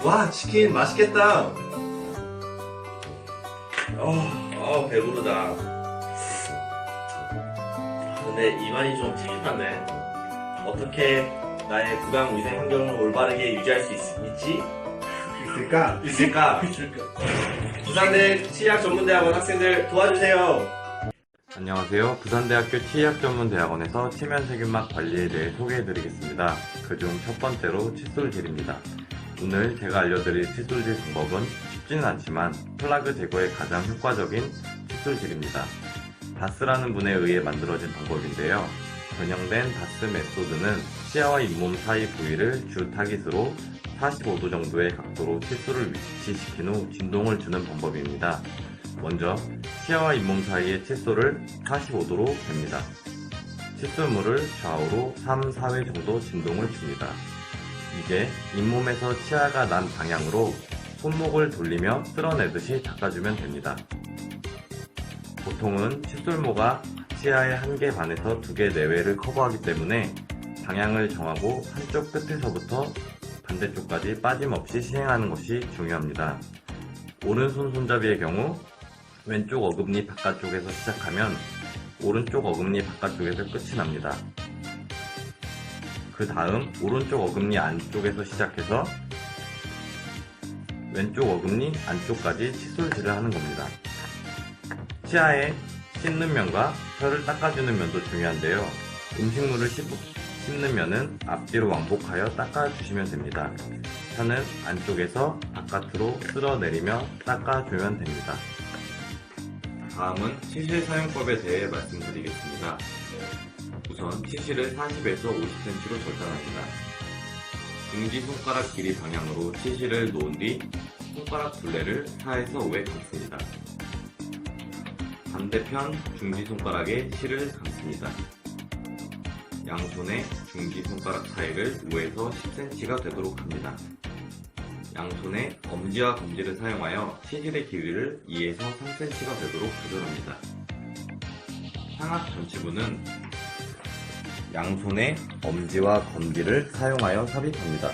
와, 치킨 맛있겠다. 배부르다. 근데 입안이 좀 찝찝하네. 어떻게 나의 구강 위생 환경을 올바르게 유지할 수 있지? 있을까? 부산대 치의학 전문대학원 학생들 도와주세요. 안녕하세요. 부산대학교 치의학전문대학원에서 치면세균막 관리에 대해 소개해드리겠습니다. 그중 첫 번째로 칫솔질입니다. 오늘 제가 알려드릴 칫솔질 방법은 쉽지는 않지만 플라그 제거에 가장 효과적인 칫솔질입니다. 다스라는 분에 의해 만들어진 방법인데요. 변형된 다스 메소드는 치아와 잇몸 사이 부위를 주 타깃으로 45도 정도의 각도로 칫솔을 위치시킨 후 진동을 주는 방법입니다. 먼저 치아와 잇몸 사이에 칫솔을 45도로 댑니다. 칫솔물을 좌우로 3, 4회 정도 진동을 줍니다. 이제 잇몸에서 치아가 난 방향으로 손목을 돌리며 쓸어내듯이 닦아주면 됩니다. 보통은 칫솔모가 치아의 1개 반에서 2개 내외를 커버하기 때문에 방향을 정하고 한쪽 끝에서부터 반대쪽까지 빠짐없이 시행하는 것이 중요합니다. 오른손 손잡이의 경우 왼쪽 어금니 바깥쪽에서 시작하면 오른쪽 어금니 바깥쪽에서 끝이 납니다. 그 다음 오른쪽 어금니 안쪽에서 시작해서 왼쪽 어금니 안쪽까지 칫솔질을 하는 겁니다. 치아에 씻는 면과 혀를 닦아주는 면도 중요한데요. 음식물을 씹는 면은 앞뒤로 왕복하여 닦아주시면 됩니다. 혀는 안쪽에서 바깥으로 쓸어내리며 닦아주면 됩니다. 다음은 치실 사용법에 대해 말씀드리겠습니다. 우선 치실을 40에서 50cm로 절단합니다. 중지손가락 길이 방향으로 치실을 놓은 뒤 손가락 둘레를 4에서 5회 감습니다. 반대편 중지손가락에 실을 감습니다. 양손의 중지손가락 사이를 5에서 10cm가 되도록 합니다. 양손의 엄지와 검지를 사용하여 치실의 길이를 2에서 3cm가 되도록 조절합니다. 상악 전치부는 양손의 엄지와 검지를 사용하여 삽입합니다.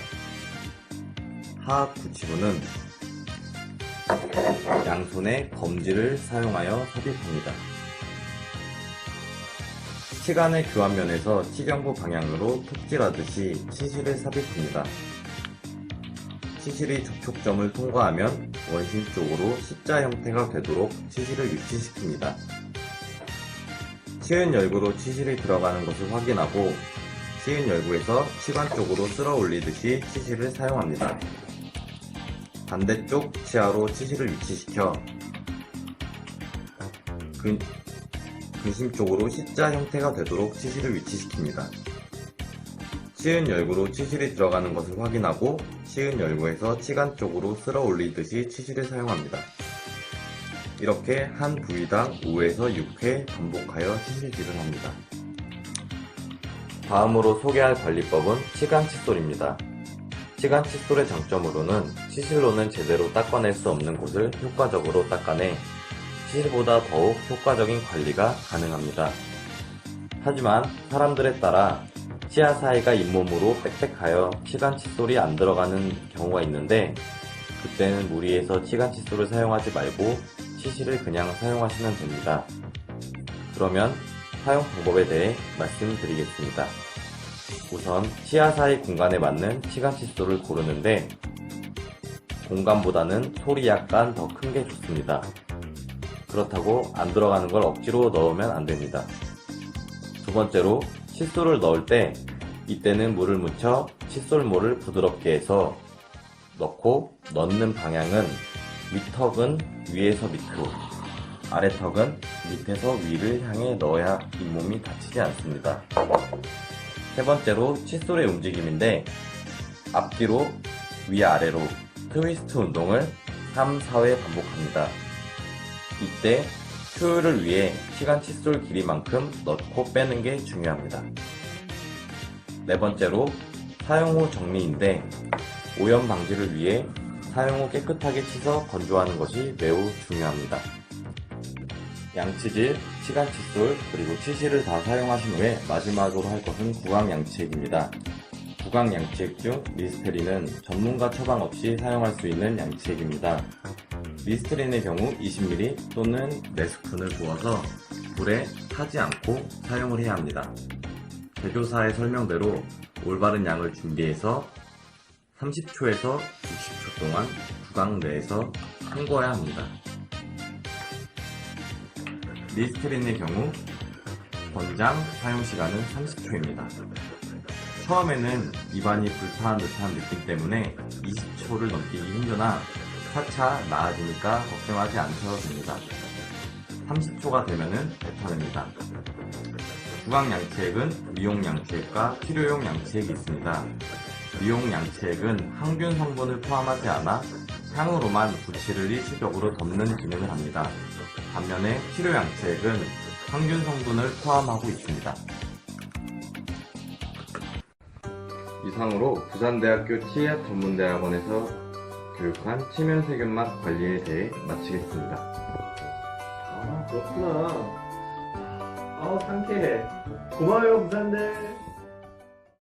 하악 구치부는 양손의 검지를 사용하여 삽입합니다. 치간의 교환면에서 치경부 방향으로 톱질하듯이 치실을 삽입합니다. 치실이 접촉점을 통과하면 원심 쪽으로 C자 형태가 되도록 치실을 위치시킵니다. 치은 열구로 치실이 들어가는 것을 확인하고 치은 열구에서 치관 쪽으로 쓸어 올리듯이 치실을 사용합니다. 반대쪽 치아로 치실을 위치시켜 근심 쪽으로 C자 형태가 되도록 치실을 위치시킵니다. 치은 열구로 치실이 들어가는 것을 확인하고 치은 열구에서 치관 쪽으로 쓸어 올리듯이 치실을 사용합니다. 이렇게 한 부위당 5에서 6회 반복하여 치실질을 합니다. 다음으로 소개할 관리법은 치간 칫솔입니다. 치간 칫솔의 장점으로는 치실로는 제대로 닦아낼 수 없는 곳을 효과적으로 닦아내 치실보다 더욱 효과적인 관리가 가능합니다. 하지만 사람들에 따라 치아 사이가 잇몸으로 빽빽하여 치간 칫솔이 안 들어가는 경우가 있는데 그때는 무리해서 치간 칫솔을 사용하지 말고 치실을 그냥 사용하시면 됩니다. 그러면 사용 방법에 대해 말씀드리겠습니다. 우선 치아 사이 공간에 맞는 치간 칫솔을 고르는데 공간보다는 솔이 약간 더 큰 게 좋습니다. 그렇다고 안 들어가는 걸 억지로 넣으면 안 됩니다. 두 번째로 칫솔을 넣을 때 이때는 물을 묻혀 칫솔모를 부드럽게 해서 넣고 넣는 방향은 윗턱은 위에서 밑으로 아래턱은 밑에서 위를 향해 넣어야 잇몸이 다치지 않습니다. 세 번째로 칫솔의 움직임인데 앞뒤로 위아래로 트위스트 운동을 3, 4회 반복합니다. 이때 효율을 위해 치간 칫솔 길이만큼 넣고 빼는 게 중요합니다. 네 번째로 사용 후 정리인데 오염 방지를 위해 사용 후 깨끗하게 씻어 건조하는 것이 매우 중요합니다. 양치질, 치간 칫솔, 그리고 치실을 다 사용하신 후에 마지막으로 할 것은 구강 양치액입니다. 구강 양치액 중 리스테린은 전문가 처방 없이 사용할 수 있는 양치액입니다. 리스테린의 경우 20ml 또는 4스푼을 부어서 불에 타지 않고 사용을 해야 합니다. 제조사의 설명대로 올바른 양을 준비해서 30초에서 60초 동안 구강 내에서 헹궈야 합니다. 리스테린의 경우 권장 사용시간은 30초입니다. 처음에는 입안이 불타한 듯한 느낌 때문에 20초를 넘기기 힘드나 차차 나아지니까 걱정하지 않으셔도 됩니다. 30초가 되면은 뱉어냅니다. 구강 양치액은 미용 양치액과 치료용 양치액이 있습니다. 미용 양치액은 항균 성분을 포함하지 않아 향으로만 부치를 일시적으로 덮는 기능을 합니다. 반면에 치료 양치액은 항균 성분을 포함하고 있습니다. 이상으로 부산대학교 치의학 전문대학원에서 교육한 치면세균막 관리에 대해 마치겠습니다. 아, 그렇구나. 상쾌해. 고마워요, 부산대.